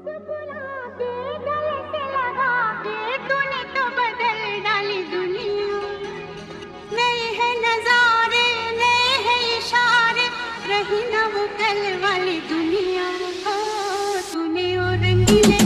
मुस्कुरा के गले से लगा के तूने तो बदल डाली दुनिया। नए हैं नजारे, नए हैं इशारे, रही ना वो कल वाली दुनिया। ओ तूने और रंगीले